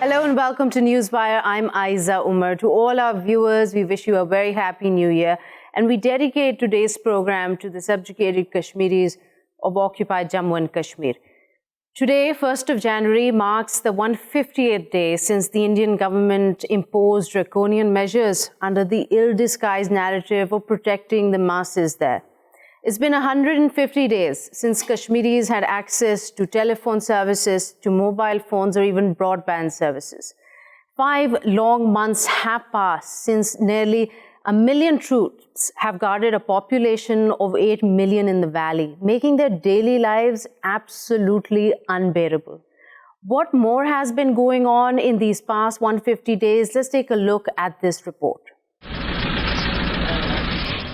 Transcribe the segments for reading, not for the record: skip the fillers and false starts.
Hello and welcome to Newswire. I'm Ayza Omar. To all our viewers, we wish you a very happy new year. And we dedicate today's program to the subjugated Kashmiris of occupied Jammu and Kashmir. Today, 1st of January, marks the 158th day since the Indian government imposed draconian measures under the ill-disguised narrative of protecting the masses there. It's been 150 days since Kashmiris had access to telephone services, to mobile phones, or even broadband services. 5 long months have passed since nearly 1 million troops have guarded a population of 8 million in the valley, making their daily lives absolutely unbearable. What more has been going on in these past 150 days? Let's take a look at this report.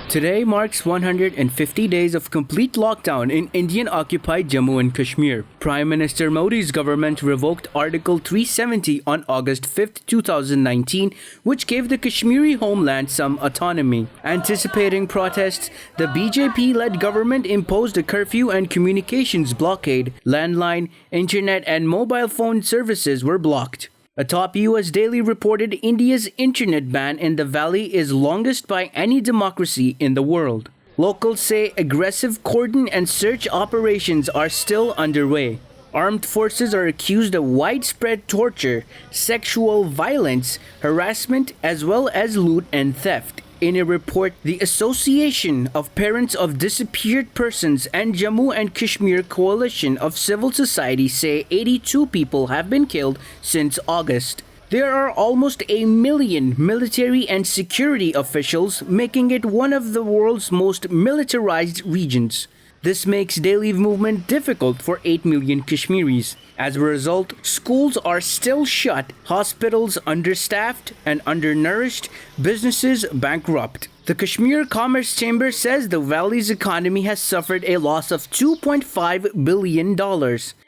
Today marks 150 days of complete lockdown in Indian-occupied Jammu and Kashmir. Prime Minister Modi's government revoked Article 370 on August 5, 2019, which gave the Kashmiri homeland some autonomy. Anticipating protests, the BJP-led government imposed a curfew and communications blockade. Landline, internet and mobile phone services were blocked. A top US daily reported India's internet ban in the valley is longest by any democracy in the world. Locals say aggressive cordon and search operations are still underway. Armed forces are accused of widespread torture, sexual violence, harassment, as well as loot and theft. In a report, the Association of Parents of Disappeared Persons and Jammu and Kashmir Coalition of Civil Society say 82 people have been killed since August. There are almost 1 million military and security officials, making it one of the world's most militarized regions. This makes daily movement difficult for 8 million Kashmiris. As a result, schools are still shut, hospitals understaffed and undernourished, businesses bankrupt. The Kashmir Commerce Chamber says the valley's economy has suffered a loss of $2.5 billion.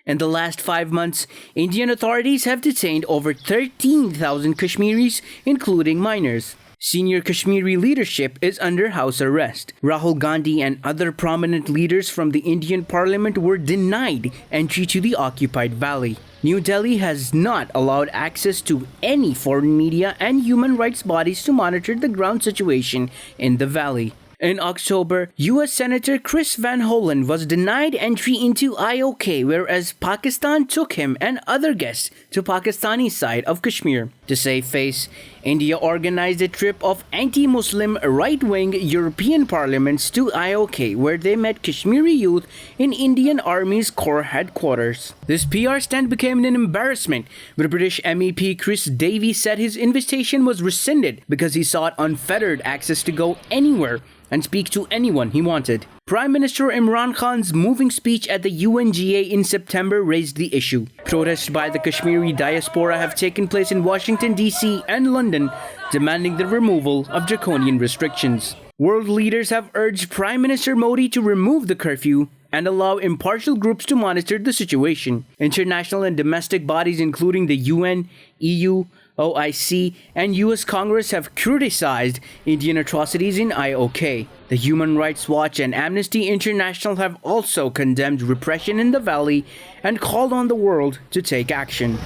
In the last 5 months, Indian authorities have detained over 13,000 Kashmiris, including minors. Senior Kashmiri leadership is under house arrest. Rahul Gandhi and other prominent leaders from the Indian parliament were denied entry to the occupied valley. New Delhi has not allowed access to any foreign media and human rights bodies to monitor the ground situation in the valley. In October, U.S. Senator Chris Van Hollen was denied entry into IOK, whereas Pakistan took him and other guests to Pakistani side of Kashmir. To save face, India organized a trip of anti-Muslim right-wing European parliaments to IOK, where they met Kashmiri youth in Indian Army's core headquarters. This PR stunt became an embarrassment, but British MEP Chris Davies said his invitation was rescinded because he sought unfettered access to go anywhere and speak to anyone he wanted. Prime Minister Imran Khan's moving speech at the UNGA in September raised the issue. Protests by the Kashmiri diaspora have taken place in Washington, D.C. and London, demanding the removal of draconian restrictions. World leaders have urged Prime Minister Modi to remove the curfew and allow impartial groups to monitor the situation. International and domestic bodies including the UN, EU, OIC, and US Congress have criticized Indian atrocities in IOK. The Human Rights Watch and Amnesty International have also condemned repression in the valley and called on the world to take action.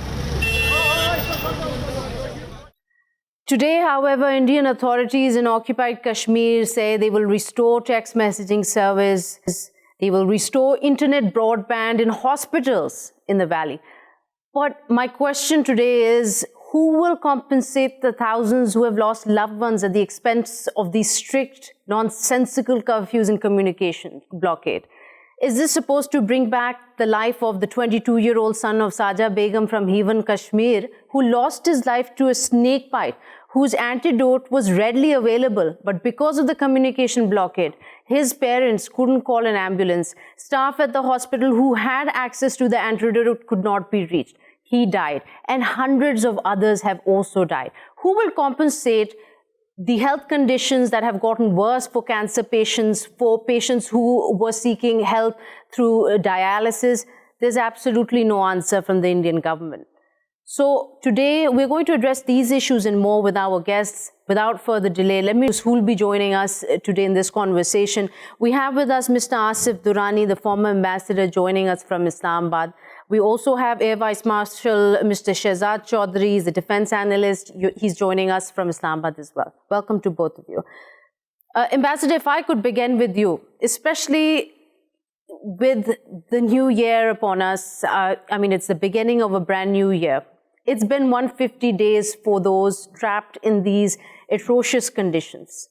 Today, however, Indian authorities in occupied Kashmir say they will restore text messaging service. They will restore internet broadband in hospitals in the valley. But my question today is, who will compensate the thousands who have lost loved ones at the expense of these strict, nonsensical curfews and communication blockade? Is this supposed to bring back the life of the 22-year-old son of Saja Begum from Hewan, Kashmir, who lost his life to a snake bite, whose antidote was readily available, but because of the communication blockade, his parents couldn't call an ambulance. Staff at the hospital who had access to the antidote could not be reached. He died, and hundreds of others have also died. Who will compensate the health conditions that have gotten worse for cancer patients, for patients who were seeking help through dialysis? There's absolutely no answer from the Indian government. So today we're going to address these issues and more with our guests. Without further delay, let me who will be joining us today in this conversation. We have with us Mr. Asif Durrani, the former ambassador, joining us from Islamabad. We also have Air Vice Marshal Mr. Shahzad Chaudhry, he's a defense analyst. He's joining us from Islamabad as well. Welcome to both of you. Ambassador, if I could begin with you, especially with the new year upon us. I mean, it's the beginning of a brand new year. It's been 150 days for those trapped in these atrocious conditions.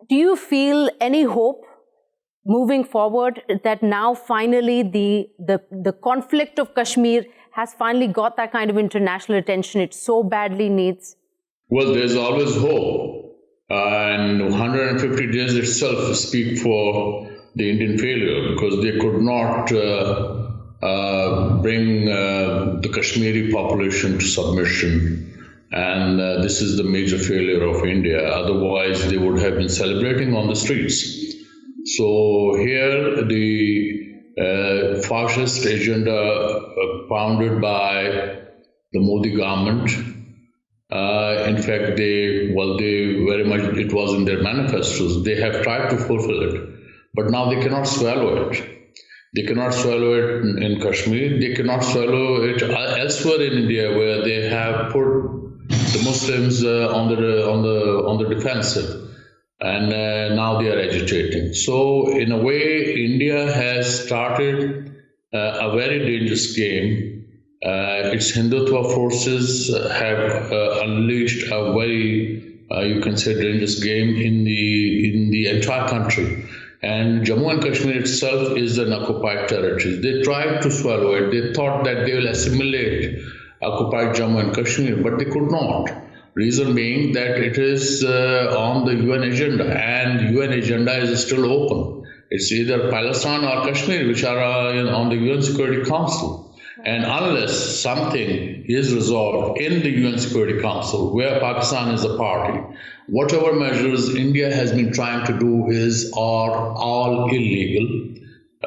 Do you feel any hope moving forward that now finally the conflict of Kashmir has finally got that kind of international attention it so badly needs? Well, there's always hope. And 150 days itself speak for the Indian failure, because they could not bring the Kashmiri population to submission. And this is the major failure of India. Otherwise, they would have been celebrating on the streets. So here, the fascist agenda founded by the Modi government, in fact, they very much, it was in their manifestos, they have tried to fulfill it. But now they cannot swallow it. They cannot swallow it in Kashmir. They cannot swallow it elsewhere in India, where they have put the Muslims on the defensive, and now they are agitating. So, in a way, India has started a very dangerous game. Its Hindutva forces have unleashed a very, you can say, dangerous game in the entire country. And Jammu and Kashmir itself is an occupied territory. They tried to swallow it. They thought that they will assimilate occupied Jammu and Kashmir, but they could not. Reason being that it is on the UN agenda, and UN agenda is still open. It's either Palestine or Kashmir, which are on the UN Security Council. And unless something is resolved in the UN Security Council, where Pakistan is a party, whatever measures India has been trying to do are all illegal.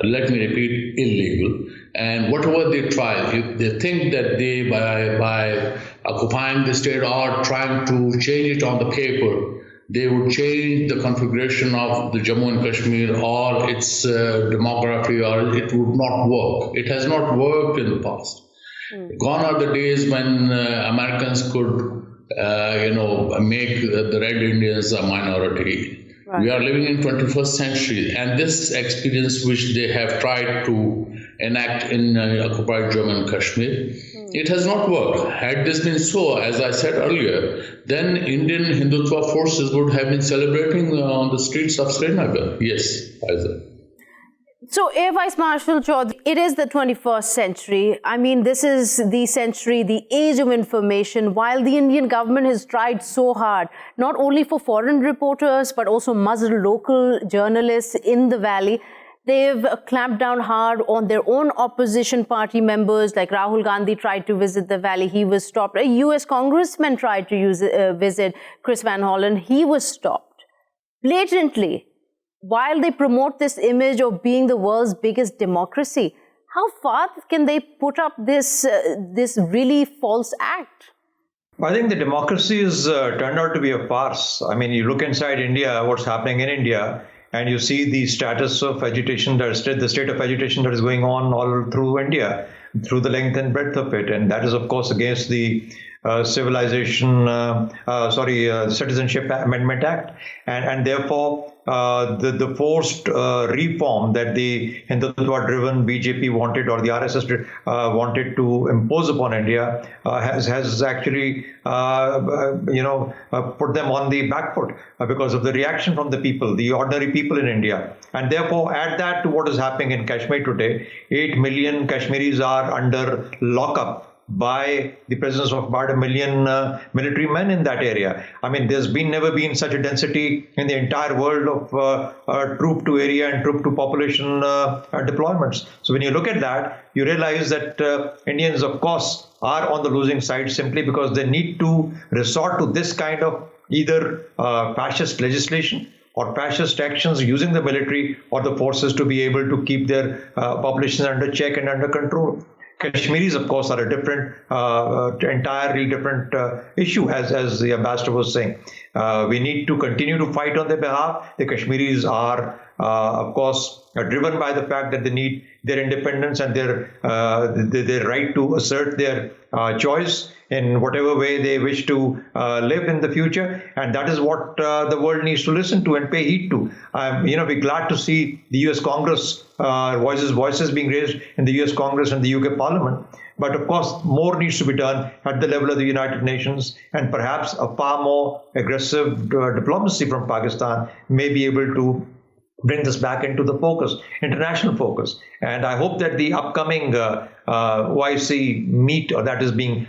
Let me repeat, illegal. And whatever they try, they think that they, by occupying the state or trying to change it on the paper, they would change the configuration of the Jammu and Kashmir or its demography, or it would not work. It has not worked in the past. Gone are the days when Americans could, make the Red Indians a minority. Right. We are living in 21st century, and this experience which they have tried to enact in occupied Jammu and Kashmir, it has not worked. Had this been so, as I said earlier, then Indian Hindutva forces would have been celebrating on the streets of Srinagar. Yes, Ayza. So, Air Vice Marshal Chaudhry, it is the 21st century. I mean, this is the century, the age of information. While the Indian government has tried so hard, not only for foreign reporters, but also muzzle local journalists in the valley, they've clamped down hard on their own opposition party members. Like Rahul Gandhi tried to visit the valley, he was stopped. A US congressman tried to visit Chris Van Hollen, he was stopped. Blatantly. While they promote this image of being the world's biggest democracy, how far can they put up this really false act? I think the democracy has turned out to be a farce. I mean, you look inside India, what's happening in India, and you see the status of agitation, the state of agitation that is going on all through India, through the length and breadth of it. And that is, of course, against the Citizenship Amendment Act. And therefore, the forced reform that the Hindutva-driven BJP wanted, or the RSS wanted to impose upon India, has actually, put them on the back foot because of the reaction from the people, the ordinary people in India. And therefore, add that to what is happening in Kashmir today. 8 million Kashmiris are under lockup by the presence of about 1 million military men in that area. I mean, there's never been such a density in the entire world of troop to area and troop to population deployments. So when you look at that, you realize that Indians, of course, are on the losing side simply because they need to resort to this kind of either fascist legislation or fascist actions using the military or the forces to be able to keep their populations under check and under control. Kashmiris, of course, are a different, entirely different issue, as the ambassador was saying. We need to continue to fight on their behalf. The Kashmiris are of course, driven by the fact that they need their independence and their right to assert their choice in whatever way they wish to live in the future. And that is what the world needs to listen to and pay heed to. We're glad to see the US Congress, voices being raised in the US Congress and the UK Parliament. But of course, more needs to be done at the level of the United Nations, and perhaps a far more aggressive diplomacy from Pakistan may be able to bring this back into the focus, international focus. And I hope that the upcoming OIC meet that is being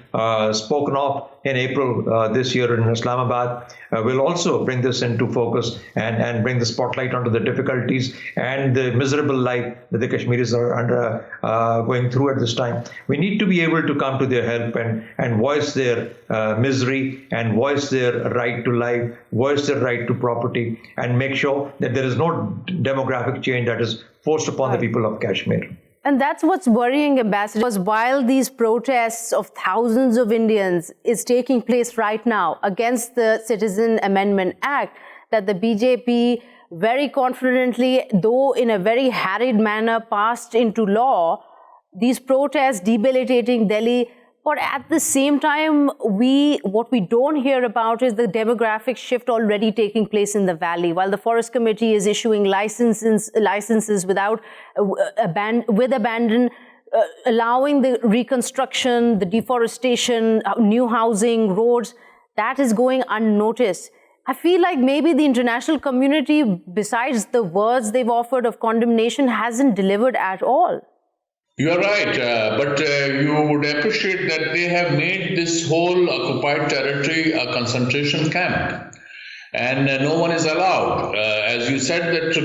spoken of in April this year in Islamabad will also bring this into focus and bring the spotlight onto the difficulties and the miserable life that the Kashmiris are going through at this time. We need to be able to come to their help and voice their misery and voice their right to life, voice their right to property, and make sure that there is no demographic change that is forced upon the people of Kashmir. And that's what's worrying, Ambassador, because while these protests of thousands of Indians is taking place right now against the Citizen Amendment Act, that the BJP very confidently, though in a very harried manner, passed into law, these protests debilitating Delhi. But at the same time, what we don't hear about is the demographic shift already taking place in the valley. While the Forest Committee is issuing licenses with abandon, allowing the reconstruction, the deforestation, new housing, roads, that is going unnoticed. I feel like maybe the international community, besides the words they've offered of condemnation, hasn't delivered at all. You are right, but you would appreciate that they have made this whole occupied territory a concentration camp, and no one is allowed. As you said, that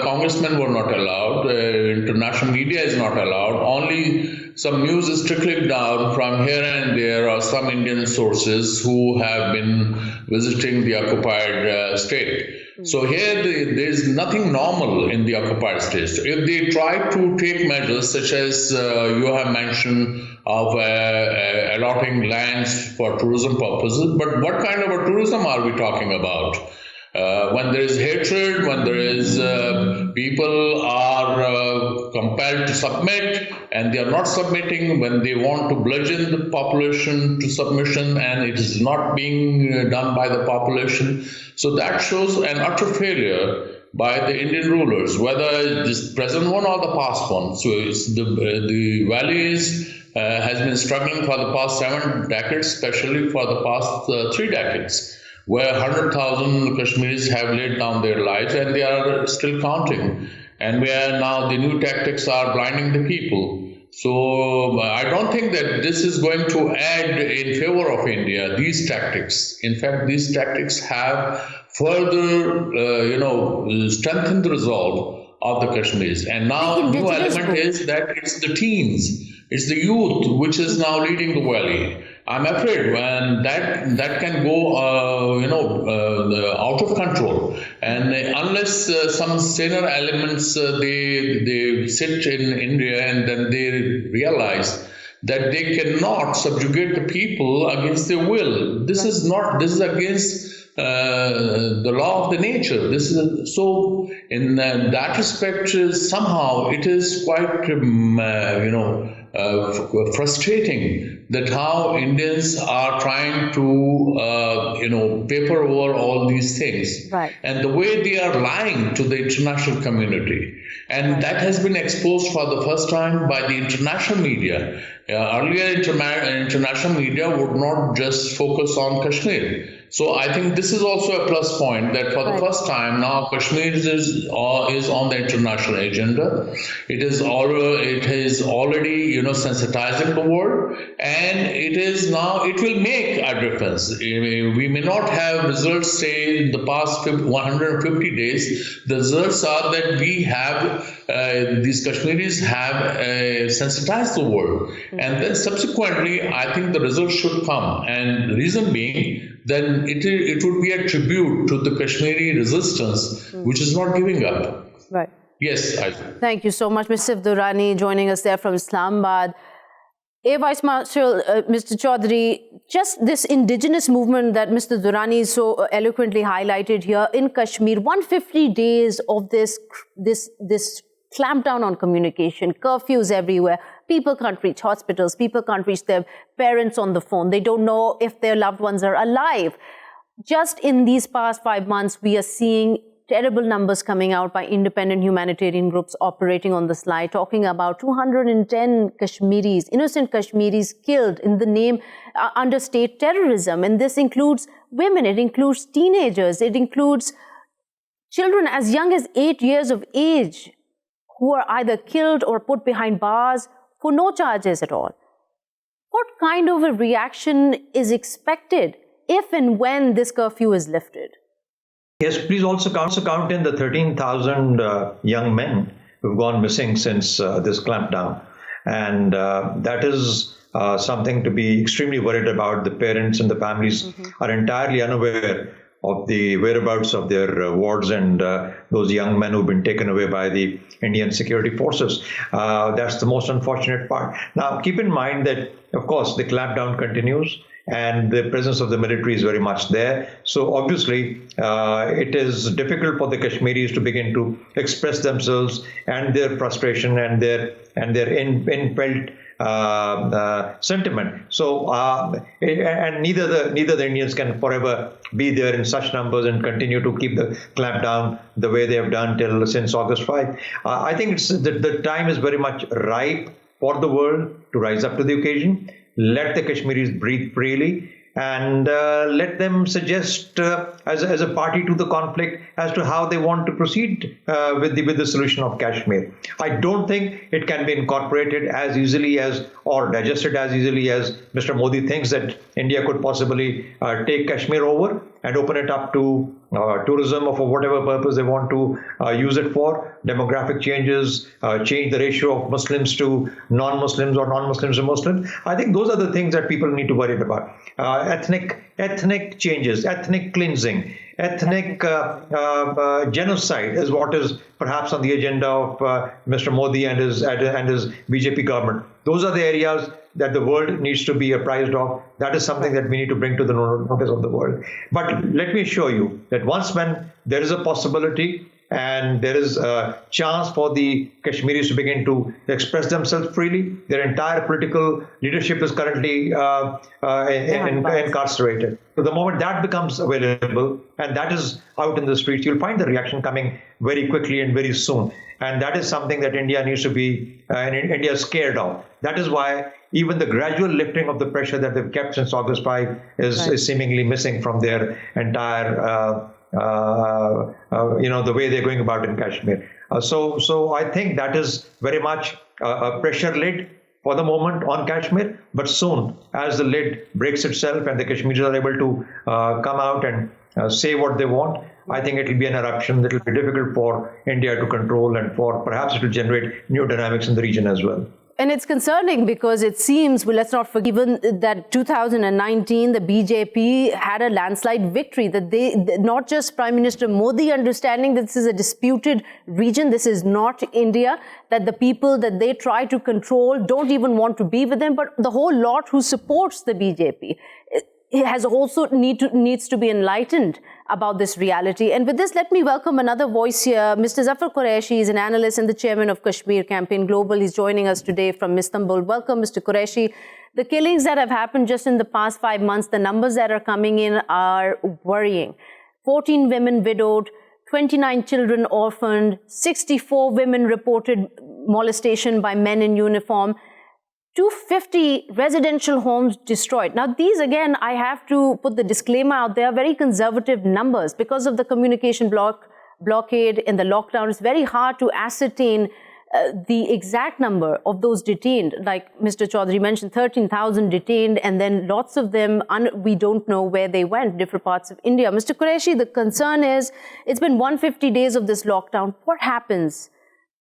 congressmen were not allowed, international media is not allowed, only some news is trickling down from here and there, or some Indian sources who have been visiting the occupied state. So here there's nothing normal in the occupied states. If they try to take measures such as you have mentioned of allotting lands for tourism purposes, but what kind of a tourism are we talking about? When there is hatred, when there is people are compelled to submit and they are not submitting, when they want to bludgeon the population to submission and it is not being done by the population. So that shows an utter failure by the Indian rulers, whether this present one or the past one. So it's the valley has been struggling for the past 7 decades, especially for the past 3 decades. Where 100,000 Kashmiris have laid down their lives and they are still counting. And where now the new tactics are blinding the people. So I don't think that this is going to add in favor of India, these tactics. In fact, these tactics have further, strengthened the resolve of the Kashmiris. And now the new element is that it's the teens, it's the youth which is now leading the valley. I'm afraid when that can go, out of control, and unless some saner elements they sit in India and then they realize that they cannot subjugate the people against their will. This is against the law of the nature. This is so. In that respect, somehow it is quite frustrating that how Indians are trying to paper over all these things, right, and the way they are lying to the international community. And that has been exposed for the first time by the international media. Earlier, international media would not just focus on Kashmir. So I think this is also a plus point that for the first time now Kashmir is on the international agenda. It is already sensitizing the world, and it will make a difference. We may not have results say in the past 150 days. The results are that we have these Kashmiris have sensitized the world, and then subsequently I think the results should come. And the reason being, then it would be a tribute to the Kashmiri resistance, which is not giving up. Right. Yes, Ayza. Thank you so much, Mr. Durrani, joining us there from Islamabad. Air Vice Marshal Mr. Chaudhry, just this indigenous movement that Mr. Durrani so eloquently highlighted here in Kashmir, 150 days of this clampdown on communication, curfews everywhere. People can't reach hospitals, people can't reach their parents on the phone. They don't know if their loved ones are alive. Just in these past 5 months, we are seeing terrible numbers coming out by independent humanitarian groups operating on the sly, talking about 210 Kashmiris, innocent Kashmiris killed in the name under state terrorism. And this includes women, it includes teenagers, it includes children as young as 8 years of age who are either killed or put behind bars for no charges at all. What kind of a reaction is expected if and when this curfew is lifted? Yes, please also count in the 13,000 young men who've gone missing since this clampdown. And that is something to be extremely worried about. The parents and the families are entirely unaware of the whereabouts of their wards and those young men who've been taken away by the Indian security forces. That's the most unfortunate part. Now, keep in mind that, of course, the clampdown continues, and the presence of the military is very much there. So obviously, it is difficult for the Kashmiris to begin to express themselves and their frustration and their inbuilt sentiment. So, and neither the Indians can forever be there in such numbers and continue to keep the clampdown the way they have done since August 5. I think the time is very much ripe for the world to rise up to the occasion. Let the Kashmiris breathe freely and let them suggest as a party to the conflict as to how they want to proceed with the solution of Kashmir. I don't think it can be incorporated as easily as or digested as easily as Mr. Modi thinks that India could possibly take Kashmir over and open it up to tourism or for whatever purpose they want to use it for, demographic changes, change the ratio of Muslims to non-Muslims or non-Muslims to Muslims. I think those are the things that people need to worry about. Ethnic changes, ethnic cleansing, ethnic genocide is what is perhaps on the agenda of Mr. Modi and his BJP government. Those are the areas that the world needs to be apprised of. That is something that we need to bring to the notice of the world. But let me assure you that once when there is a possibility and there is a chance for the Kashmiris to begin to express themselves freely, their entire political leadership is currently incarcerated. So the moment that becomes available and that is out in the streets, you'll find the reaction coming very quickly and very soon. And that is something that India needs to be, India is scared of. That is why even the gradual lifting of the pressure that they've kept since August 5 is seemingly missing from their entire, the way they're going about in Kashmir. So I think that is very much a pressure lid for the moment on Kashmir. But soon, as the lid breaks itself and the Kashmiris are able to come out and say what they want, I think it will be an eruption that will be difficult for India to control and for perhaps it will generate new dynamics in the region as well. And it's concerning because it seems, well, let's not forget that 2019, the BJP had a landslide victory, that not just Prime Minister Modi understanding that this is a disputed region, this is not India, that the people that they try to control don't even want to be with them, but the whole lot who supports the BJP has also needs to be enlightened about this reality. And with this, let me welcome another voice here. Mr. Zaffar Qureshi is an analyst and the chairman of Kashmir Campaign Global. He's joining us today from Istanbul. Welcome, Mr. Qureshi. The killings that have happened just in the past 5 months, the numbers that are coming in are worrying. 14 women widowed, 29 children orphaned, 64 women reported molestation by men in uniform, 250 residential homes destroyed. Now, these, again, I have to put the disclaimer out there, very conservative numbers. Because of the communication blockade and the lockdown, it's very hard to ascertain the exact number of those detained. Like Mr. Chaudhry mentioned, 13,000 detained, and then lots of them, we don't know where they went, different parts of India. Mr. Qureshi, the concern is, it's been 150 days of this lockdown. What happens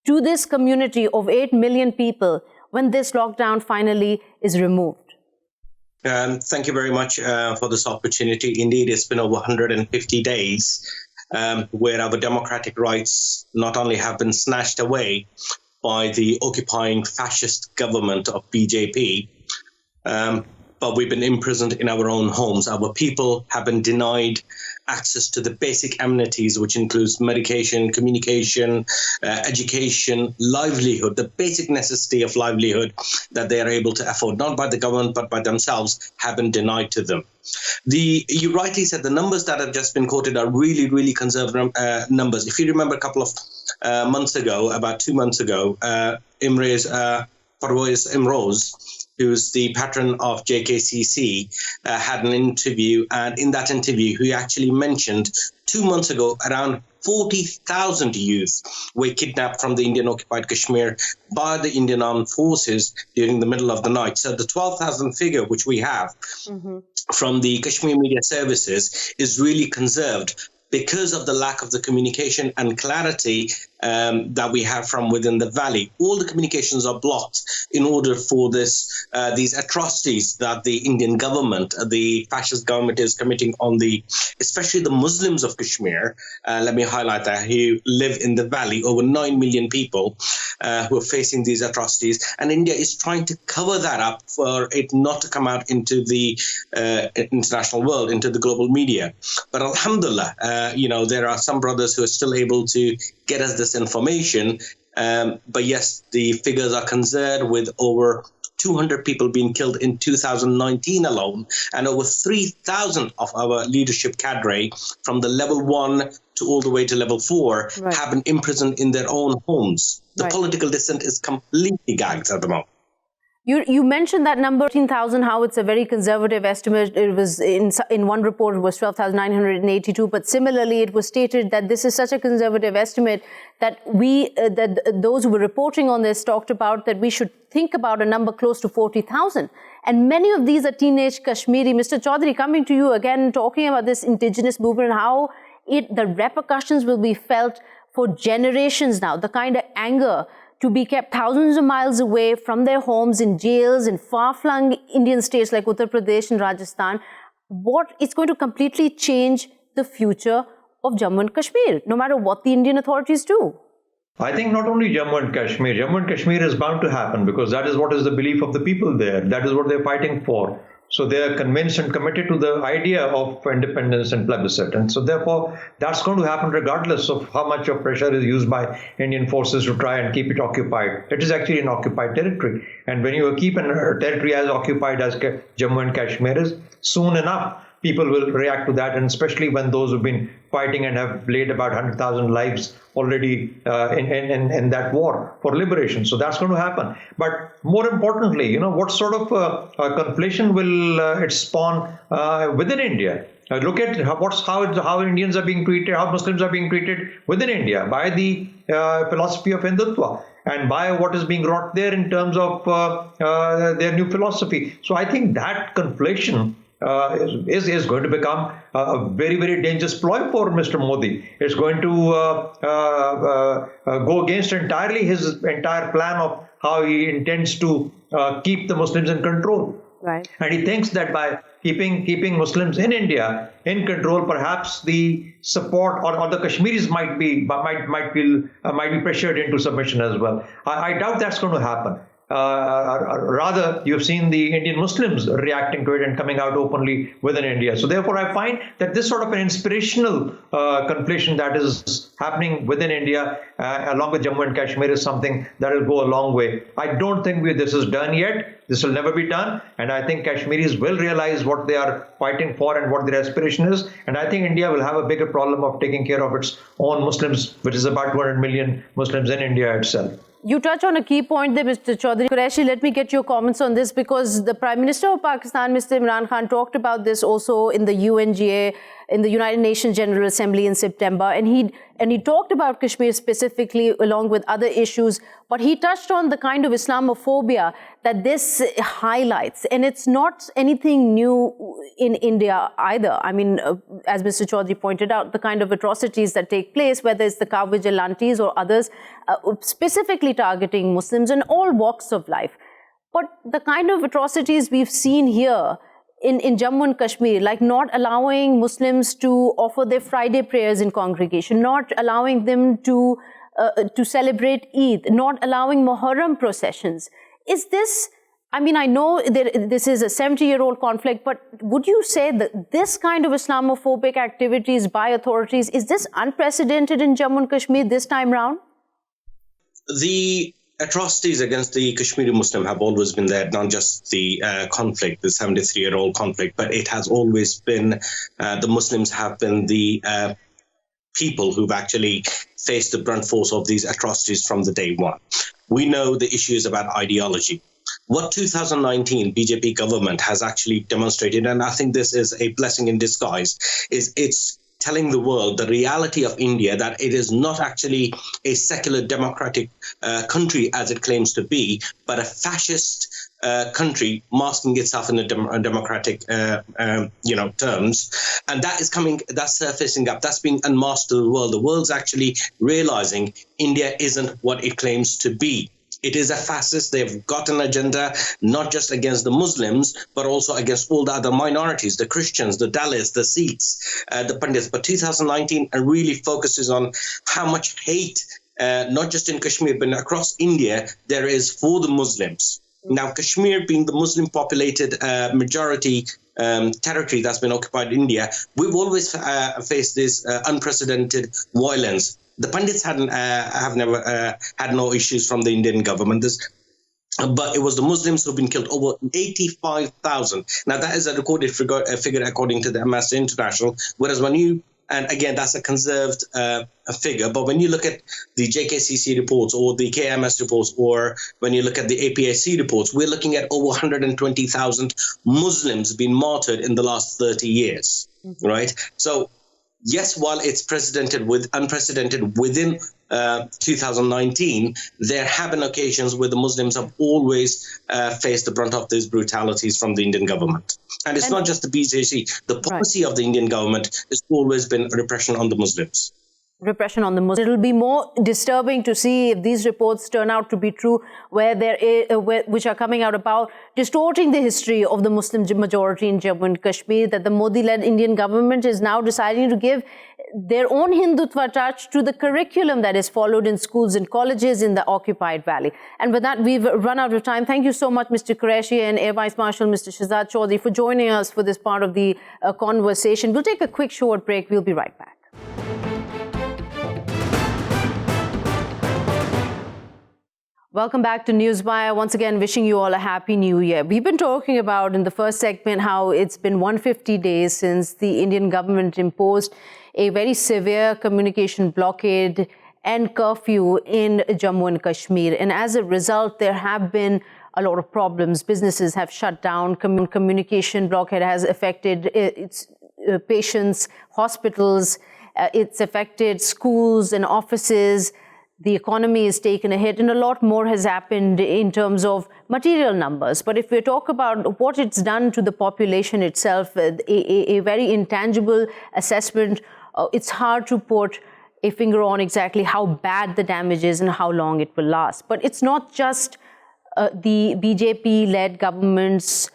to this community of 8 million people when this lockdown finally is removed? Thank you very much for this opportunity. Indeed, it's been over 150 days where our democratic rights not only have been snatched away by the occupying fascist government of BJP, but we've been imprisoned in our own homes. Our people have been denied access to the basic amenities, which includes medication, communication, education, livelihood, the basic necessity of livelihood that they are able to afford, not by the government, but by themselves, have been denied to them. You rightly said the numbers that have just been quoted are really, really conservative numbers. If you remember a couple of months ago, about 2 months ago, Parvez Imroz, who's the patron of JKCC, had an interview. And in that interview, he actually mentioned 2 months ago, around 40,000 youth were kidnapped from the Indian-occupied Kashmir by the Indian Armed Forces during the middle of the night. So the 12,000 figure, which we have from the Kashmir Media Services, is really conserved because of the lack of the communication and clarity that we have from within the valley. All the communications are blocked in order for these atrocities that the Indian government, the fascist government, is committing on especially the Muslims of Kashmir. Let me highlight that, who live in the valley, over 9 million people who are facing these atrocities. And India is trying to cover that up for it not to come out into the international world, into the global media. But alhamdulillah, there are some brothers who are still able to get us this information. But yes, the figures are concerned, with over 200 people being killed in 2019 alone, and over 3,000 of our leadership cadre from the level 1 to all the way to level 4 have been imprisoned in their own homes. The political dissent is completely gagged at the moment. You mentioned that number, 13,000, how it's a very conservative estimate. It was in one report, it was 12,982. But similarly, it was stated that this is such a conservative estimate that those who were reporting on this talked about that we should think about a number close to 40,000. And many of these are teenage Kashmiri. Mr. Chaudhry, coming to you again, talking about this indigenous movement, how the repercussions will be felt for generations now, the kind of anger to be kept thousands of miles away from their homes, in jails, in far-flung Indian states like Uttar Pradesh and Rajasthan. It's going to completely change the future of Jammu and Kashmir, no matter what the Indian authorities do. I think not only Jammu and Kashmir is bound to happen, because that is what is the belief of the people there. That is what they're fighting for. So they are convinced and committed to the idea of independence and plebiscite. And so therefore, that's going to happen regardless of how much of pressure is used by Indian forces to try and keep it occupied. It is actually an occupied territory. And when you keep a territory as occupied as Jammu and Kashmir is, soon enough, people will react to that, and especially when those who've been fighting and have laid about 100,000 lives already in that war for liberation. So that's going to happen. But more importantly, what sort of conflation will it spawn within India? Look at how Indians are being treated, how Muslims are being treated within India by the philosophy of Hindutva, and by what is being wrought there in terms of their new philosophy. So I think that conflation is going to become a very, very dangerous ploy for Mr. Modi. It's going to go against entirely his entire plan of how he intends to keep the Muslims in control. Right. And he thinks that by keeping Muslims in India in control, perhaps the support or the Kashmiris might be pressured into submission as well. I doubt that's going to happen. Rather, you've seen the Indian Muslims reacting to it and coming out openly within India. So therefore, I find that this sort of an inspirational conflation that is happening within India, along with Jammu and Kashmir, is something that will go a long way. I don't think this is done yet. This will never be done. And I think Kashmiris will realize what they are fighting for and what their aspiration is. And I think India will have a bigger problem of taking care of its own Muslims, which is about 200 million Muslims in India itself. You touch on a key point there, Mr. Chaudhry. Qureshi, let me get your comments on this, because the Prime Minister of Pakistan, Mr. Imran Khan, talked about this also in the UNGA, in the United Nations General Assembly in September. And he talked about Kashmir specifically, along with other issues. But he touched on the kind of Islamophobia that this highlights. And it's not anything new in India either. I mean, as Mr. Chaudhry pointed out, the kind of atrocities that take place, whether it's the cow vigilantes or others, specifically targeting Muslims in all walks of life. But the kind of atrocities we've seen here in Jammu and Kashmir, like not allowing Muslims to offer their Friday prayers in congregation, not allowing them to celebrate Eid, not allowing Muharram processions. Is this I mean, I know that this is a 70-year-old conflict, but would you say that this kind of Islamophobic activities by authorities, is this unprecedented in Jammu and Kashmir this time round? The atrocities against the Kashmiri Muslim have always been there, not just the conflict, the 73-year-old conflict, but it has always been, the Muslims have been the people who've actually faced the brunt force of these atrocities from the day one. We know the issues about ideology. What 2019 BJP government has actually demonstrated, and I think this is a blessing in disguise, is it's telling the world the reality of India, that it is not actually a secular democratic country as it claims to be, but a fascist country masking itself in a democratic terms. And that is coming, that's surfacing up, that's being unmasked to the world. The world's actually realizing India isn't what it claims to be. It is a fascist. They've got an agenda, not just against the Muslims, but also against all the other minorities, the Christians, the Dalits, the Sikhs, the Pandits. But 2019 really focuses on how much hate, not just in Kashmir, but across India, there is for the Muslims. Now, Kashmir being the Muslim populated majority territory that's been occupied in India, we've always faced this unprecedented violence. The Pandits have never had no issues from the Indian government. But it was the Muslims who've been killed, over 85,000. Now, that is a recorded figure according to the Amnesty International. Whereas when you, and again, that's a conserved figure, but when you look at the JKCC reports or the KMS reports, or when you look at the APAC reports, we're looking at over 120,000 Muslims being martyred in the last 30 years, right? So, yes, while it's unprecedented within 2019, there have been occasions where the Muslims have always faced the brunt of these brutalities from the Indian government. And it's not just the BJP. The policy of the Indian government has always been repression on the Muslims. Repression on the Muslims. It'll be more disturbing to see if these reports turn out to be true, which are coming out about distorting the history of the Muslim majority in Jammu and Kashmir, that the Modi-led Indian government is now deciding to give their own Hindutva touch to the curriculum that is followed in schools and colleges in the occupied valley. And with that, we've run out of time. Thank you so much, Mr. Qureshi and Air Vice Marshal Mr. Shahzad Chaudhry, for joining us for this part of the conversation. We'll take a quick short break. We'll be right back. Welcome back to Newswire. Once again, wishing you all a happy new year. We've been talking about in the first segment how it's been 150 days since the Indian government imposed a very severe communication blockade and curfew in Jammu and Kashmir. And as a result, there have been a lot of problems. Businesses have shut down. Communication blockade has affected patients, hospitals. It's affected schools and offices. The economy has taken a hit, and a lot more has happened in terms of material numbers. But if we talk about what it's done to the population itself, a very intangible assessment, it's hard to put a finger on exactly how bad the damage is and how long it will last. But it's not just the BJP-led government's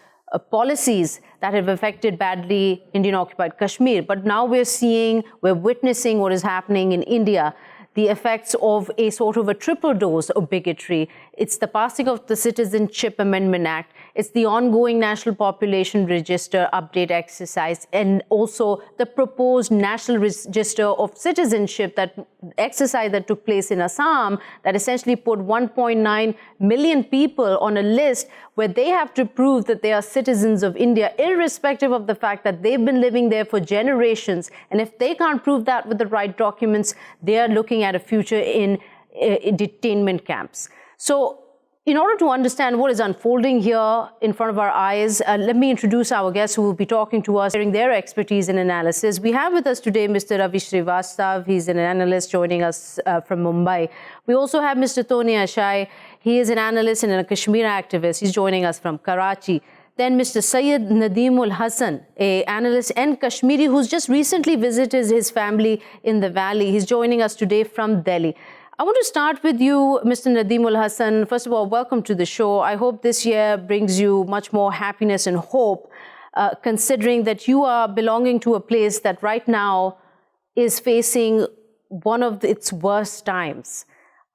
policies that have affected badly Indian-occupied Kashmir. But now we're witnessing what is happening in India, the effects of a sort of a triple dose of bigotry. It's the passing of the Citizenship Amendment Act. It's the ongoing National Population Register update exercise, and also the proposed National Register of Citizenship exercise that took place in Assam, that essentially put 1.9 million people on a list where they have to prove that they are citizens of India, irrespective of the fact that they've been living there for generations. And if they can't prove that with the right documents, they are looking at a future in detainment camps. So in order to understand what is unfolding here in front of our eyes, let me introduce our guests who will be talking to us, sharing their expertise and analysis. We have with us today Mr. Ravi Srivastav. He's an analyst joining us from Mumbai. We also have Mr. Tony Ashai. He is an analyst and a Kashmir activist. He's joining us from Karachi. Then Mr. Syed Nadeemul Hasan, an analyst and Kashmiri who's just recently visited his family in the valley. He's joining us today from Delhi. I want to start with you, Mr. Nadeemul Hasan. First of all, welcome to the show. I hope this year brings you much more happiness and hope, considering that you are belonging to a place that right now is facing one of its worst times.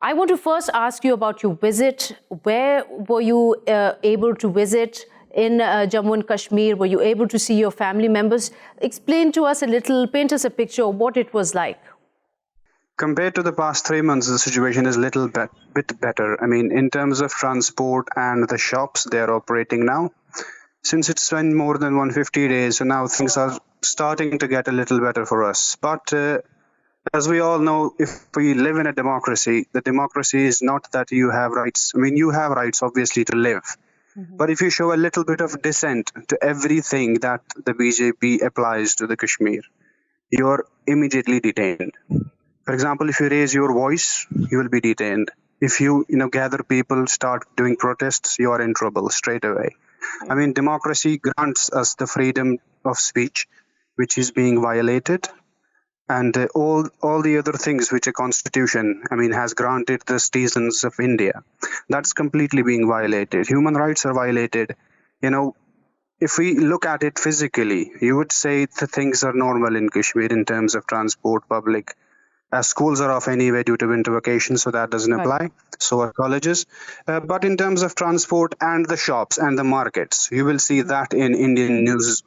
I want to first ask you about your visit. Where were you able to visit in Jammu and Kashmir? Were you able to see your family members? Explain to us a little, paint us a picture of what it was like. Compared to the past 3 months, the situation is a little bit better. I mean, in terms of transport and the shops, they are operating now. Since it's been more than 150 days, so now things are starting to get a little better for us. But as we all know, if we live in a democracy, the democracy is not that you have rights. I mean, you have rights, obviously, to live. But if you show a little bit of dissent to everything that the BJP applies to the Kashmir, you're immediately detained. For example, if you raise your voice, you will be detained. If you gather people, start doing protests, you are in trouble straight away. I mean, democracy grants us the freedom of speech, which is being violated. And all the other things which a constitution, has granted the citizens of India, that's completely being violated. Human rights are violated. If we look at it physically, you would say the things are normal in Kashmir in terms of transport, public. Schools are off anyway due to winter vacation, so that doesn't apply. So are colleges. But in terms of transport and the shops and the markets, you will see that in Indian news.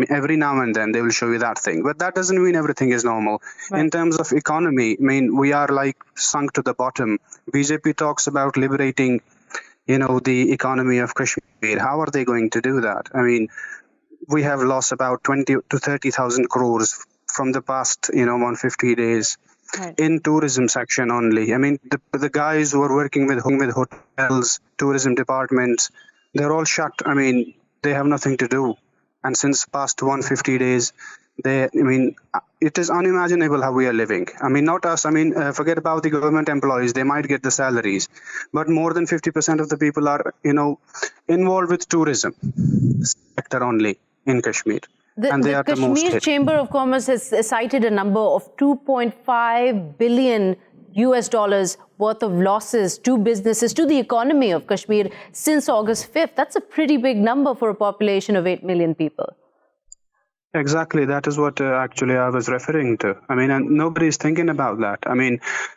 Every now and then they will show you that thing. But that doesn't mean everything is normal. In terms of economy, we are like sunk to the bottom. BJP talks about liberating, the economy of Kashmir. How are they going to do that? We have lost about 20 to 30,000 crores from the past, 150 days. In tourism section only. The guys who are working with hotels, tourism departments, they're all shut. They have nothing to do. And since past 150 days, it is unimaginable how we are living. Not us. Forget about the government employees. They might get the salaries. But more than 50% of the people are, involved with tourism sector only in Kashmir. The Kashmir Chamber of Commerce has cited a number of $2.5 billion worth of losses to businesses, to the economy of Kashmir since August 5th. That's a pretty big number for a population of 8 million people. Exactly. That is what actually I was referring to. And nobody's thinking about that.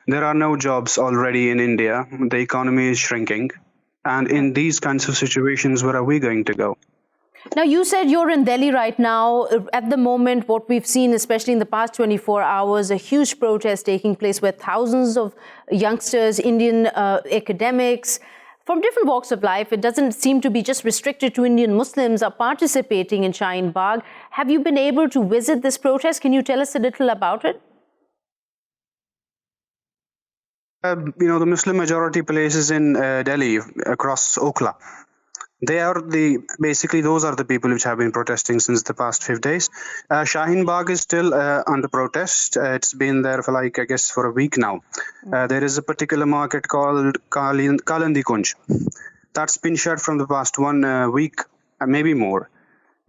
There are no jobs already in India. The economy is shrinking. And in these kinds of situations, where are we going to go? Now, you said you're in Delhi right now. At the moment, what we've seen, especially in the past 24 hours, a huge protest taking place where thousands of youngsters, Indian academics from different walks of life, it doesn't seem to be just restricted to Indian Muslims, are participating in Shaheen Bagh. Have you been able to visit this protest? Can you tell us a little about it? The Muslim majority places in Delhi across Okhla. Those are the people which have been protesting since the past 5 days. Shaheen Bagh is still under protest. It's been there for a week now. There is a particular market called Kalandi Kunj. That's been shut from the past 1 week, maybe more.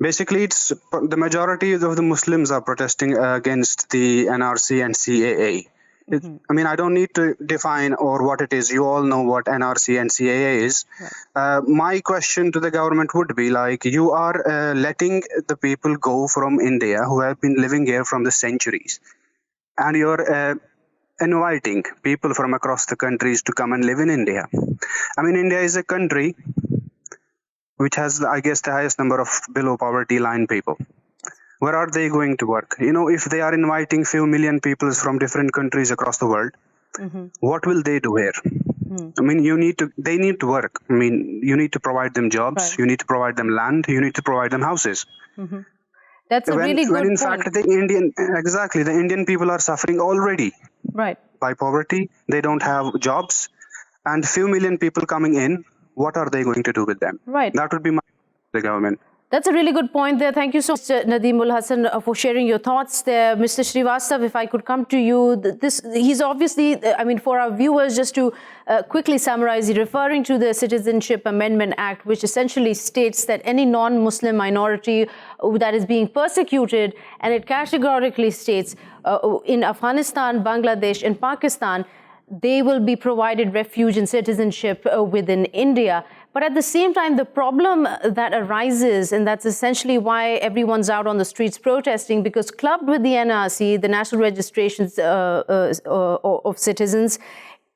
Basically, it's the majority of the Muslims are protesting against the NRC and CAA. I don't need to define or what it is. You all know what NRC and CAA is. My question to the government would be you are letting the people go from India who have been living here from the centuries. And you're inviting people from across the countries to come and live in India. India is a country which has, the highest number of below poverty line people. Where are they going to work? If they are inviting few million people from different countries across the world, what will they do here? They need to work. You need to provide them jobs. You need to provide them land. You need to provide them houses. That's a really good point. In fact, the Indian people are suffering already by poverty. They don't have jobs. And few million people coming in, what are they going to do with them? That would be the government. That's a really good point there. Thank you so much, Nadeemul, Hasan, for sharing your thoughts there. Mr. Srivastav, if I could come to you. He's obviously, for our viewers, just to quickly summarize, he's referring to the Citizenship Amendment Act, which essentially states that any non-Muslim minority that is being persecuted, and it categorically states in Afghanistan, Bangladesh, and Pakistan, they will be provided refuge and citizenship within India. But at the same time, the problem that arises, and that's essentially why everyone's out on the streets protesting, because clubbed with the NRC, the National Registrations of Citizens,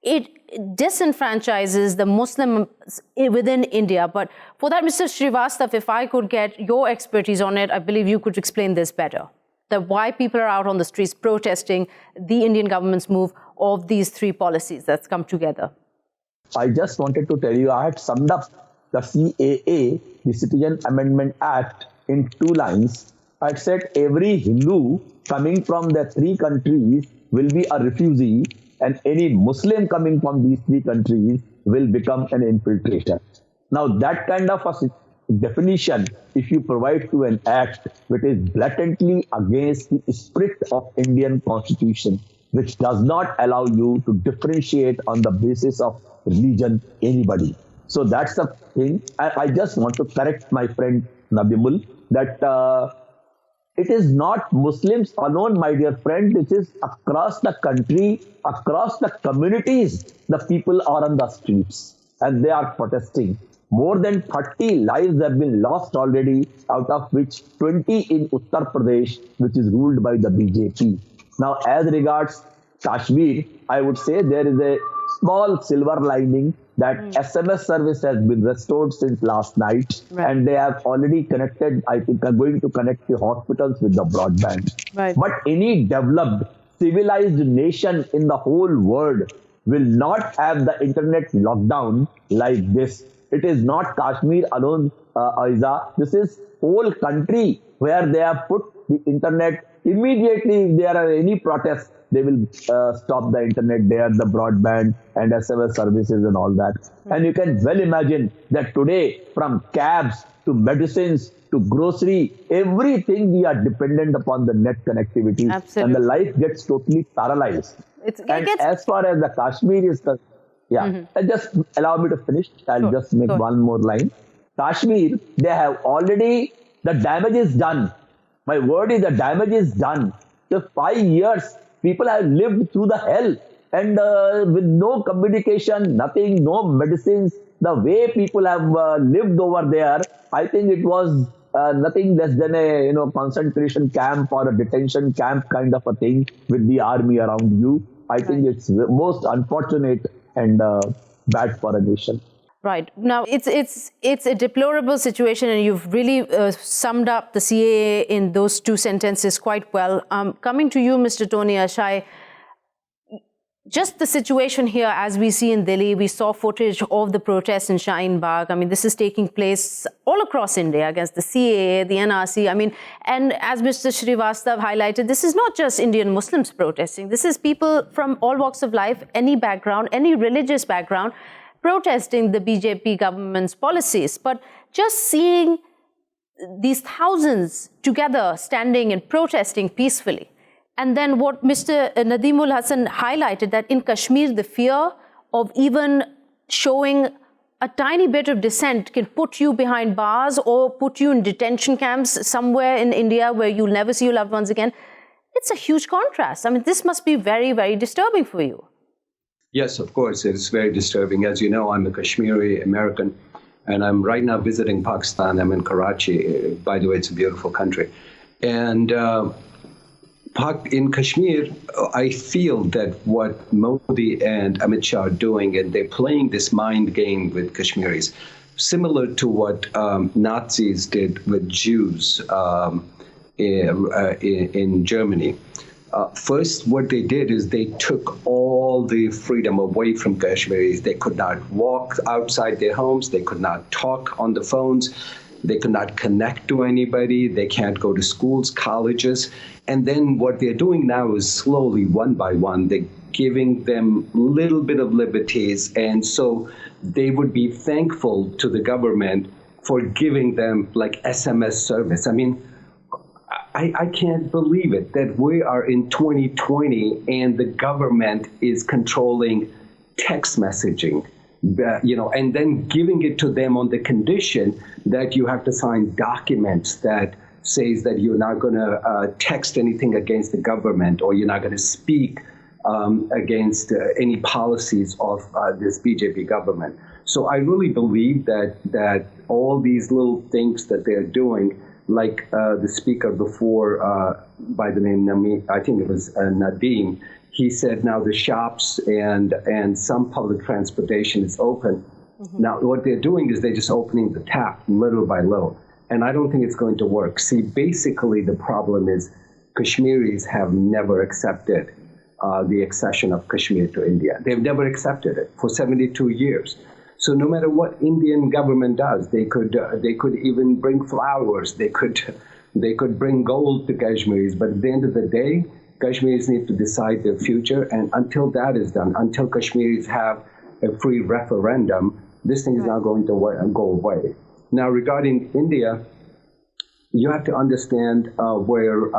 it disenfranchises the Muslims within India. But for that, Mr. Srivastav, if I could get your expertise on it, I believe you could explain this better. That why people are out on the streets protesting the Indian government's move of these three policies that's come together. I just wanted to tell you, I had summed up the CAA, the Citizen Amendment Act, in 2 lines. I had said every Hindu coming from the 3 countries will be a refugee, and any Muslim coming from these 3 countries will become an infiltrator. Now, that kind of a definition, if you provide to an act which is blatantly against the spirit of Indian Constitution, which does not allow you to differentiate on the basis of religion anybody. So that's the thing. I just want to correct my friend Nadeemul that it is not Muslims alone, my dear friend. It is across the country, across the communities, the people are on the streets and they are protesting. More than 30 lives have been lost already, out of which 20 in Uttar Pradesh, which is ruled by the BJP. Now, as regards Kashmir, I would say there is a small silver lining that SMS service has been restored since last night, and they have already connected, I think, are going to connect the hospitals with the broadband. But any developed, civilized nation in the whole world will not have the internet lockdown like this. It is not Kashmir alone, Ayza. This is whole country where they have put the internet. Immediately, if there are any protests, they will stop the internet there, the broadband and SMS services and all that. And you can well imagine that today, from cabs to medicines to grocery, everything we are dependent upon the net connectivity. Absolutely. And the life gets totally paralyzed. As far as the Kashmir is concerned, just allow me to finish. I'll just make one more line. Kashmir, they have already, the damage is done. My word is the damage is done. The 5 years, people have lived through the hell and with no communication, nothing, no medicines. The way people have lived over there, I think it was nothing less than a concentration camp or a detention camp kind of a thing with the army around you. I think it's most unfortunate and bad for a nation. Right. Now, it's a deplorable situation, and you've really summed up the CAA in those 2 sentences quite well. Coming to you, Mr. Tony Ashai, just the situation here as we see in Delhi, we saw footage of the protests in Shaheen Bagh. I mean, this is taking place all across India against the CAA, the NRC. I mean, and as Mr. Srivastav highlighted, this is not just Indian Muslims protesting. This is people from all walks of life, any background, any religious background, protesting the BJP government's policies. But just seeing these thousands together standing and protesting peacefully. And then what Mr. Nadeemul Hasan highlighted, that in Kashmir, the fear of even showing a tiny bit of dissent can put you behind bars or put you in detention camps somewhere in India where you'll never see your loved ones again. It's a huge contrast. I mean, this must be very, very disturbing for you. Yes, of course. It's very disturbing. As you know, I'm a Kashmiri American, and I'm right now visiting Pakistan. I'm in Karachi. By the way, it's a beautiful country. And in Kashmir, I feel that what Modi and Amit Shah are doing, and they're playing this mind game with Kashmiris, similar to what Nazis did with Jews in Germany. First, what they did is they took all the freedom away from Kashmiris. They could not walk outside their homes. They could not talk on the phones. They could not connect to anybody. They can't go to schools, colleges. And then what they're doing now is slowly, one by one, they're giving them a little bit of liberties. And so they would be thankful to the government for giving them like SMS service. I mean, I can't believe it that we are in 2020 and the government is controlling text messaging, and then giving it to them on the condition that you have to sign documents that says that you're not going to text anything against the government or you're not going to speak against any policies of this BJP government. So I really believe that all these little things that they're doing, like the speaker before by the name I think it was Nadeem, He said now the shops and some public transportation is open. Now, what they're doing is they're just opening the tap little by little. And I don't think it's going to work. See, basically the problem is Kashmiris have never accepted the accession of Kashmir to India. They've never accepted it for 72 years. So no matter what Indian government does, they could even bring flowers. They could bring gold to Kashmiris. But at the end of the day, Kashmiris need to decide their future. And until that is done, until Kashmiris have a free referendum, this thing is not going to go away. Now, regarding India, you have to understand where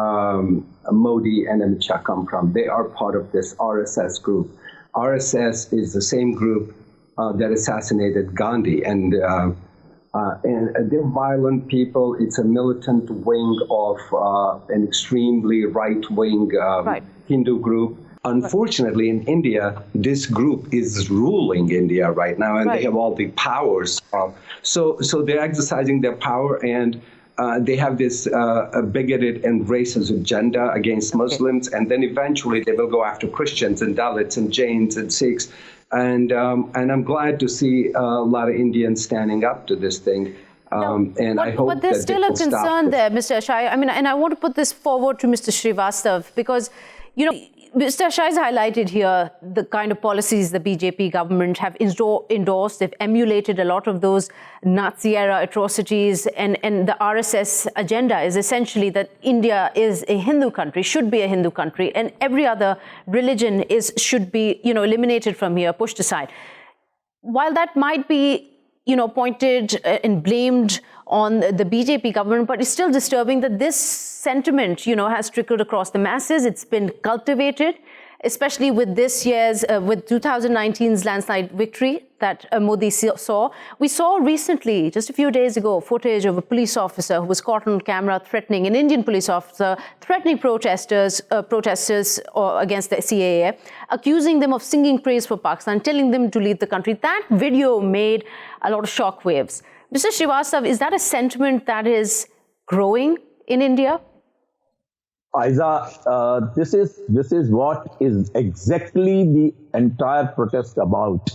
Modi and Amit Shah come from. They are part of this RSS group. RSS is the same group that assassinated Gandhi, and they're violent people. It's a militant wing of an extremely right-wing Hindu group. Unfortunately, in India, this group is ruling India right now, and they have all the powers. So they're exercising their power, and they have this bigoted and racist agenda against Muslims, and then eventually they will go after Christians and Dalits and Jains and Sikhs. And I'm glad to see a lot of Indians standing up to this thing. I hope but there's still a concern there, Mr. Ashai. I mean, and I want to put this forward to Mr. Srivastav because, you know, Mr. Ashai has highlighted here the kind of policies the BJP government have endorsed. They've emulated a lot of those Nazi-era atrocities, and the RSS agenda is essentially that India is a Hindu country, should be a Hindu country, and every other religion should be, you know, eliminated from here, pushed aside. While that might be, you know, pointed and blamed on the BJP government, but it's still disturbing that this sentiment, you know, has trickled across the masses. It's been cultivated, especially with this year's, with 2019's landslide victory that Modi saw. We saw recently, just a few days ago, footage of a police officer who was caught on camera threatening, an Indian police officer, threatening protesters against the CAA, accusing them of singing praise for Pakistan, telling them to leave the country. That video made a lot of shockwaves. Mr. Srivastav, is that a sentiment that is growing in India? Ayza, this is what is exactly the entire protest about.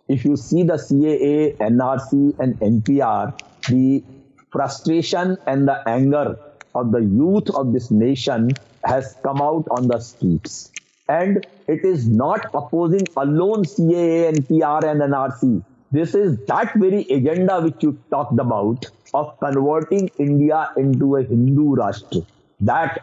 If you see the CAA, NRC and NPR, the frustration and the anger of the youth of this nation has come out on the streets. And it is not opposing alone CAA, NPR and NRC. This is that very agenda which you talked about of converting India into a Hindu Rashtra. That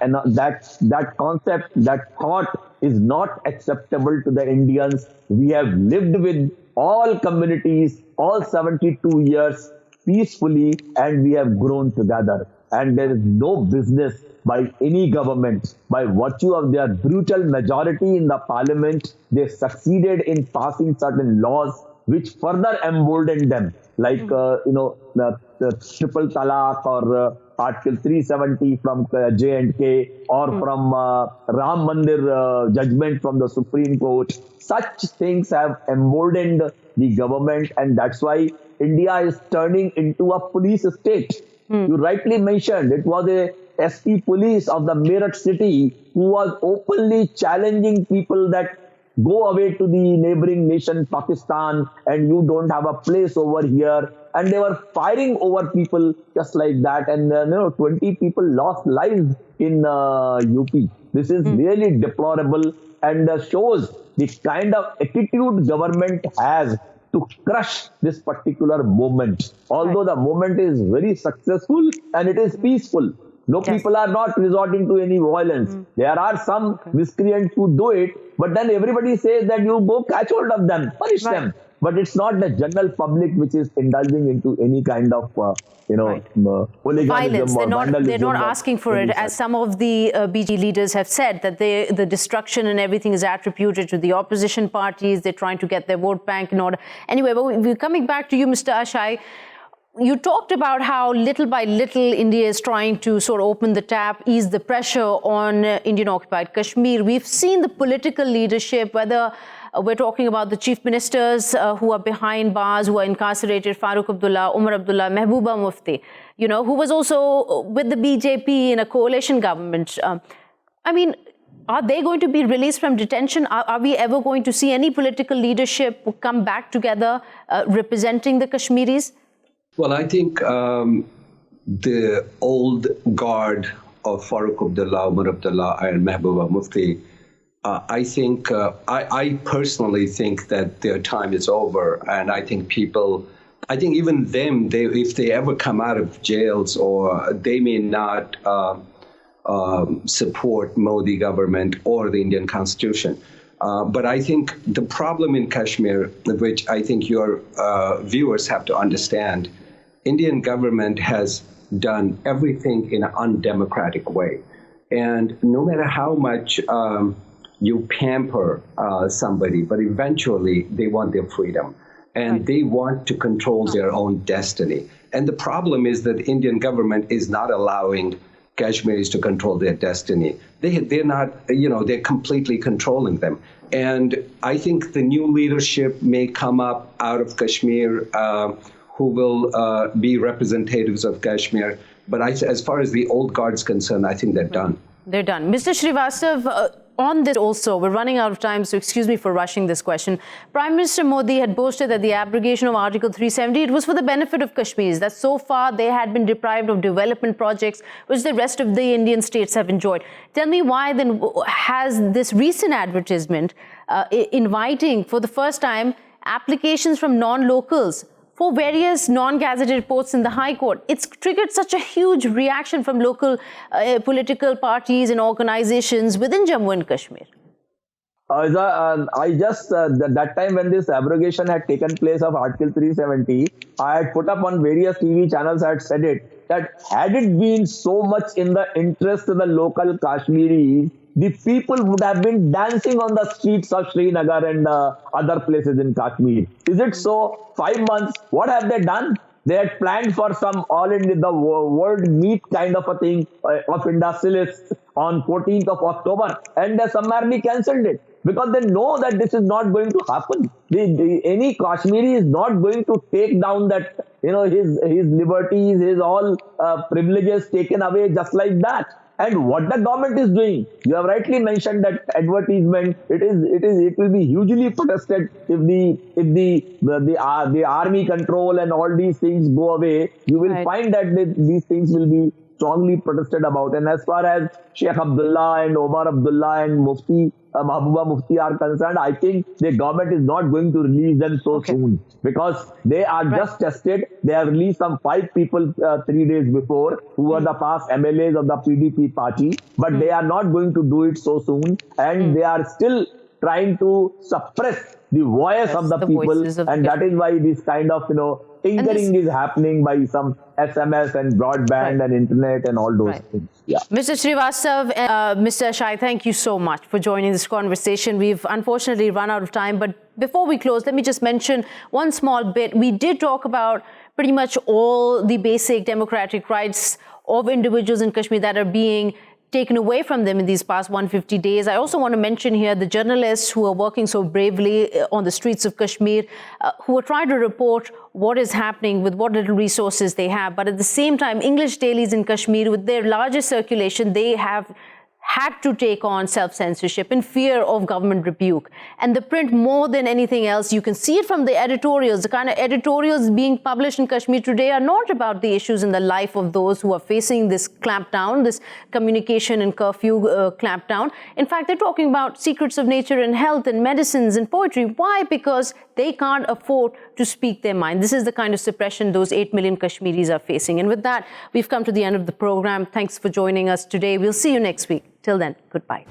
concept, that thought is not acceptable to the Indians. We have lived with all communities, all 72 years peacefully, and we have grown together. And there is no business by any government, by virtue of their brutal majority in the parliament, they succeeded in passing certain laws which further emboldened them, like, the triple talaq or Article 370 from J&K or from Ram Mandir judgment from the Supreme Court. Such things have emboldened the government, and that's why India is turning into a police state. You rightly mentioned it was a SP police of the Meerut city who was openly challenging people that go away to the neighboring nation, Pakistan, and you don't have a place over here. And they were firing over people just like that. And 20 people lost lives in UP. This is really deplorable and shows the kind of attitude government has to crush this particular movement. Although the movement is very successful and it is peaceful. No, people are not resorting to any violence. There are some miscreants who do it, but then everybody says that you go catch hold of them, punish them. But it's not the general public which is indulging into any kind of, violence. They're not asking for it, as some of the BG leaders have said, that the destruction and everything is attributed to the opposition parties. They're trying to get their vote bank in order. Anyway, but we're coming back to you, Mr. Ashai. You talked about how little by little India is trying to sort of open the tap, ease the pressure on Indian-occupied Kashmir. We've seen the political leadership, whether we're talking about the chief ministers who are behind bars, who are incarcerated, Farooq Abdullah, Umar Abdullah, Mehbooba Mufti, who was also with the BJP in a coalition government. Are they going to be released from detention? Are we ever going to see any political leadership come back together representing the Kashmiris? Well, I think the old guard of Farooq Abdullah, Umar Abdullah, and Mehbooba Mufti, I personally think that their time is over. And I think even them, if they ever come out of jails, or they may not support Modi government or the Indian Constitution. But I think the problem in Kashmir, which I think your viewers have to understand, Indian government has done everything in an undemocratic way. And no matter how much you pamper somebody, but eventually they want their freedom. And they want to control their own destiny. And the problem is that the Indian government is not allowing Kashmiris to control their destiny. They're not, they're completely controlling them. And I think the new leadership may come up out of Kashmir who will be representatives of Kashmir. But as far as the old guard is concerned, I think they're done. They're done. Mr. Srivastav, on this also, we're running out of time, so excuse me for rushing this question. Prime Minister Modi had boasted that the abrogation of Article 370, it was for the benefit of Kashmiris, that so far they had been deprived of development projects which the rest of the Indian states have enjoyed. Tell me why then has this recent advertisement inviting for the first time applications from non-locals for various non-gazetted posts in the High Court. It's triggered such a huge reaction from local political parties and organizations within Jammu and Kashmir. I just, that time when this abrogation had taken place of Article 370, I had put up on various TV channels, I had said it, that had it been so much in the interest of the local Kashmiris, the people would have been dancing on the streets of Srinagar and other places in Kashmir. Is it so? 5 months, what have they done? They had planned for some the world meet kind of a thing of industrialists on 14th of October, and they summarily cancelled it because they know that this is not going to happen. Any Kashmiri is not going to take down that, his liberties, his all privileges taken away just like that. And what the government is doing, you have rightly mentioned that advertisement. It will be hugely protested if the army control and all these things go away. You will find that these things will be strongly protested about. And as far as Sheikh Abdullah and Omar Abdullah and Mahbooba Mufti are concerned, I think the government is not going to release them so soon because they are just tested. They have released some 5 people 3 days before who were the past MLAs of the PDP party, but they are not going to do it so soon, and they are still trying to suppress the voice of the people, and that is why this kind of tinkering is happening by some SMS and broadband and internet and all those things. Yeah. Mr. Srivastav, Mr. Ashai, thank you so much for joining this conversation. We've unfortunately run out of time, but before we close, let me just mention one small bit. We did talk about pretty much all the basic democratic rights of individuals in Kashmir that are being taken away from them in these past 150 days. I also want to mention here the journalists who are working so bravely on the streets of Kashmir, who are trying to report what is happening with what little resources they have. But at the same time, English dailies in Kashmir, with their largest circulation, they have had to take on self-censorship in fear of government rebuke. And the print, more than anything else, you can see it from the editorials. The kind of editorials being published in Kashmir today are not about the issues in the life of those who are facing this clampdown, this communication and curfew clampdown. In fact, they're talking about secrets of nature and health and medicines and poetry. Why? Because they can't afford to speak their mind. This is the kind of suppression those 8 million Kashmiris are facing. And with that, we've come to the end of the program. Thanks for joining us today. We'll see you next week. Till then, goodbye.